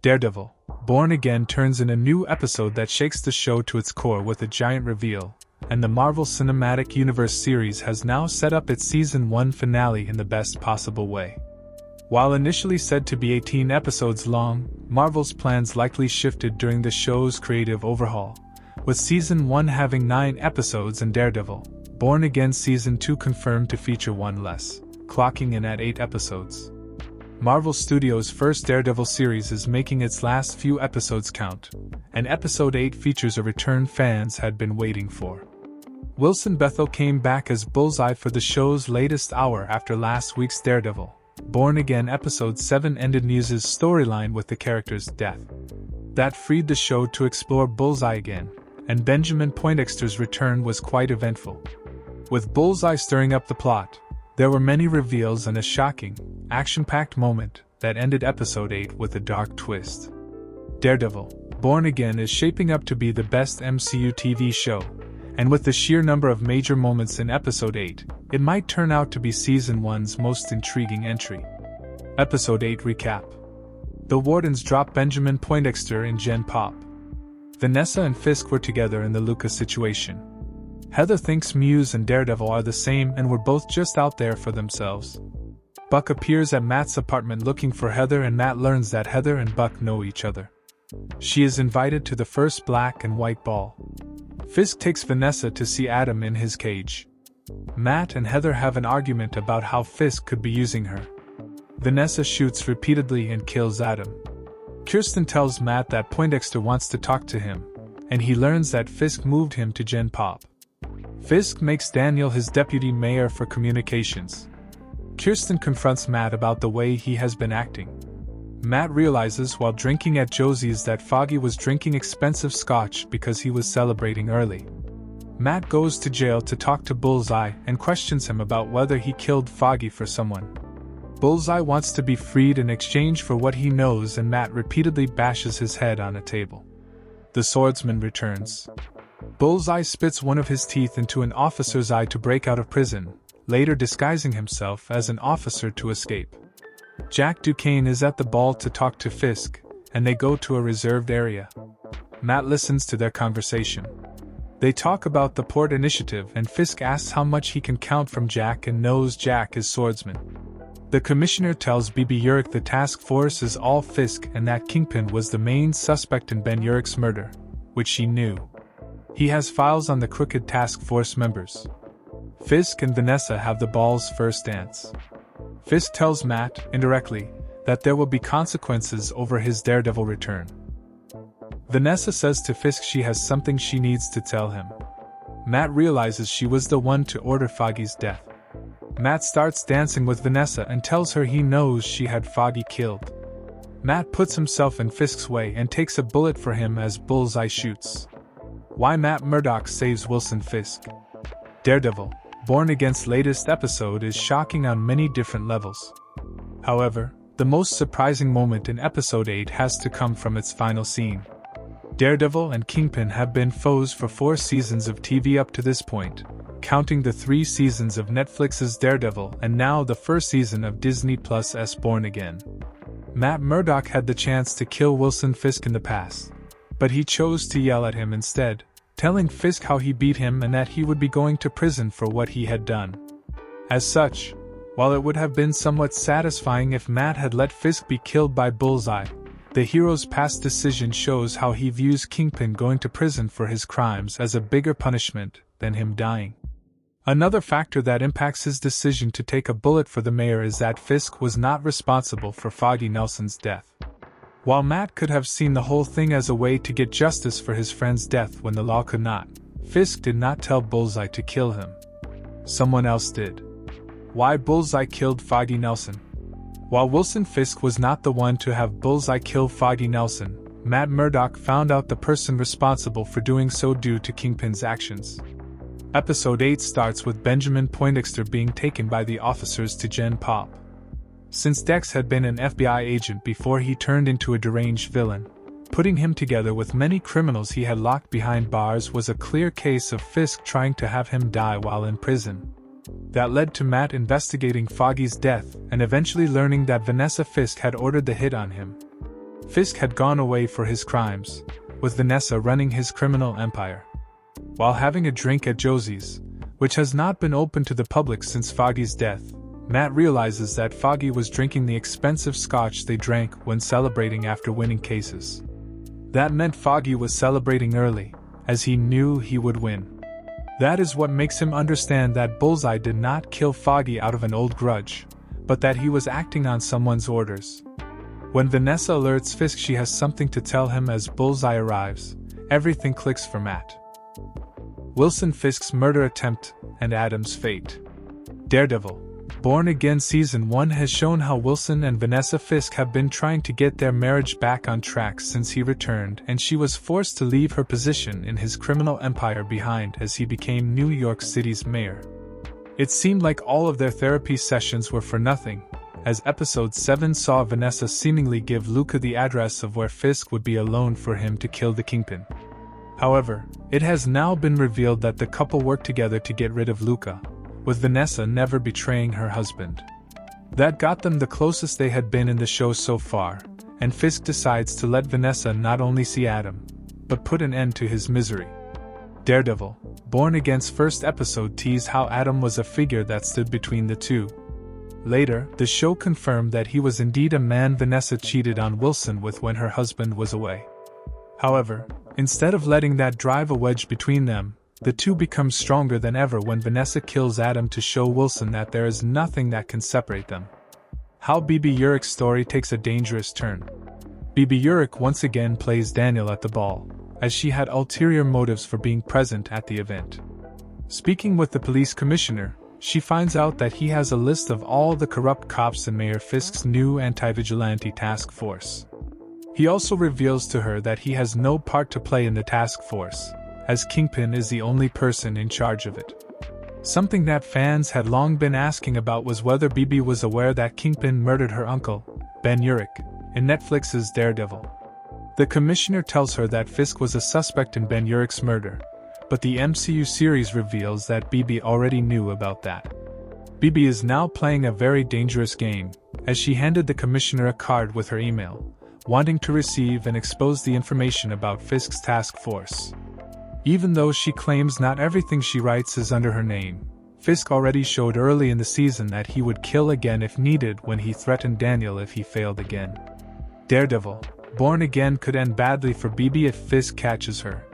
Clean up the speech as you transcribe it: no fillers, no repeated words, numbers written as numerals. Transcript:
Daredevil, Born Again turns in a new episode that shakes the show to its core with a giant reveal, and the Marvel Cinematic Universe series has now set up its Season 1 finale in the best possible way. While initially said to be 18 episodes long, Marvel's plans likely shifted during the show's creative overhaul, with Season 1 having 9 episodes and Daredevil, Born Again Season 2 confirmed to feature one less, clocking in at 8 episodes. Marvel Studios' first Daredevil series is making its last few episodes count, and Episode 8 features a return fans had been waiting for. Wilson Bethel came back as Bullseye for the show's latest hour after last week's Daredevil, Born Again Episode 7 ended News's storyline with the character's death. That freed the show to explore Bullseye again, and Benjamin Poindexter's return was quite eventful. With Bullseye stirring up the plot, there were many reveals and a shocking, action-packed moment that ended Episode 8 with a dark twist. Daredevil, Born Again is shaping up to be the best MCU TV show, and with the sheer number of major moments in Episode 8, it might turn out to be Season 1's most intriguing entry. Episode 8 Recap. The Wardens drop Benjamin Poindexter in Gen Pop. Vanessa and Fisk were together in the Luca situation. Heather thinks Muse and Daredevil are the same and were both just out there for themselves. Buck appears at Matt's apartment looking for Heather, and Matt learns that Heather and Buck know each other. She is invited to the first black and white ball. Fisk takes Vanessa to see Adam in his cage. Matt and Heather have an argument about how Fisk could be using her. Vanessa shoots repeatedly and kills Adam. Kirsten tells Matt that Poindexter wants to talk to him, and he learns that Fisk moved him to Gen Pop. Fisk makes Daniel his deputy mayor for communications. Kirsten confronts Matt about the way he has been acting. Matt realizes while drinking at Josie's that Foggy was drinking expensive scotch because he was celebrating early. Matt goes to jail to talk to Bullseye and questions him about whether he killed Foggy for someone. Bullseye wants to be freed in exchange for what he knows, and Matt repeatedly bashes his head on a table. The Swordsman returns. Bullseye spits one of his teeth into an officer's eye to break out of prison, later disguising himself as an officer to escape. Jack Duquesne is at the ball to talk to Fisk, and they go to a reserved area. Matt listens to their conversation. They talk about the port initiative, and Fisk asks how much he can count from Jack and knows Jack is Swordsman. The commissioner tells BB Urich the task force is all Fisk and that Kingpin was the main suspect in Ben Urich's murder, which she knew. He has files on the crooked task force members. Fisk and Vanessa have the ball's first dance. Fisk tells Matt, indirectly, that there will be consequences over his Daredevil return. Vanessa says to Fisk she has something she needs to tell him. Matt realizes she was the one to order Foggy's death. Matt starts dancing with Vanessa and tells her he knows she had Foggy killed. Matt puts himself in Fisk's way and takes a bullet for him as Bullseye shoots. Why Matt Murdock saves Wilson Fisk. Daredevil, Born Again's latest episode is shocking on many different levels. However, the most surprising moment in Episode 8 has to come from its final scene. Daredevil and Kingpin have been foes for 4 seasons of TV up to this point, counting the 3 seasons of Netflix's Daredevil and now the first season of Disney Plus' Born Again. Matt Murdock had the chance to kill Wilson Fisk in the past, but he chose to yell at him instead, telling Fisk how he beat him and that he would be going to prison for what he had done. As such, while it would have been somewhat satisfying if Matt had let Fisk be killed by Bullseye, the hero's past decision shows how he views Kingpin going to prison for his crimes as a bigger punishment than him dying. Another factor that impacts his decision to take a bullet for the mayor is that Fisk was not responsible for Foggy Nelson's death. While Matt could have seen the whole thing as a way to get justice for his friend's death when the law could not, Fisk did not tell Bullseye to kill him. Someone else did. Why Bullseye killed Foggy Nelson? While Wilson Fisk was not the one to have Bullseye kill Foggy Nelson, Matt Murdock found out the person responsible for doing so due to Kingpin's actions. Episode 8 starts with Benjamin Poindexter being taken by the officers to Gen Pop. Since Dex had been an FBI agent before he turned into a deranged villain, putting him together with many criminals he had locked behind bars was a clear case of Fisk trying to have him die while in prison. That led to Matt investigating Foggy's death and eventually learning that Vanessa Fisk had ordered the hit on him. Fisk had gone away for his crimes, with Vanessa running his criminal empire. While having a drink at Josie's, which has not been open to the public since Foggy's death, Matt realizes that Foggy was drinking the expensive scotch they drank when celebrating after winning cases. That meant Foggy was celebrating early, as he knew he would win. That is what makes him understand that Bullseye did not kill Foggy out of an old grudge, but that he was acting on someone's orders. When Vanessa alerts Fisk she has something to tell him as Bullseye arrives, everything clicks for Matt. Wilson Fisk's murder attempt and Adam's fate. Daredevil, Born Again Season 1 has shown how Wilson and Vanessa Fisk have been trying to get their marriage back on track since he returned and she was forced to leave her position in his criminal empire behind as he became New York City's mayor. It seemed like all of their therapy sessions were for nothing, as episode 7 saw Vanessa seemingly give Luca the address of where Fisk would be alone for him to kill the Kingpin. However, it has now been revealed that the couple worked together to get rid of Luca, with Vanessa never betraying her husband. That got them the closest they had been in the show so far, and Fisk decides to let Vanessa not only see Adam, but put an end to his misery. Daredevil, Born Again's first episode teased how Adam was a figure that stood between the two. Later, the show confirmed that he was indeed a man Vanessa cheated on Wilson with when her husband was away. However, instead of letting that drive a wedge between them, the two become stronger than ever when Vanessa kills Adam to show Wilson that there is nothing that can separate them. How BB Urich's story takes a dangerous turn. BB Urich once again plays Daniel at the ball, as she had ulterior motives for being present at the event. Speaking with the police commissioner, she finds out that he has a list of all the corrupt cops in Mayor Fisk's new anti-vigilante task force. He also reveals to her that he has no part to play in the task force, as Kingpin is the only person in charge of it. Something that fans had long been asking about was whether BB was aware that Kingpin murdered her uncle, Ben Urich, in Netflix's Daredevil. The commissioner tells her that Fisk was a suspect in Ben Urich's murder, but the MCU series reveals that BB already knew about that. BB is now playing a very dangerous game, as she handed the commissioner a card with her email, wanting to receive and expose the information about Fisk's task force. Even though she claims not everything she writes is under her name, Fisk already showed early in the season that he would kill again if needed when he threatened Daniel if he failed again. Daredevil, Born Again could end badly for BB if Fisk catches her,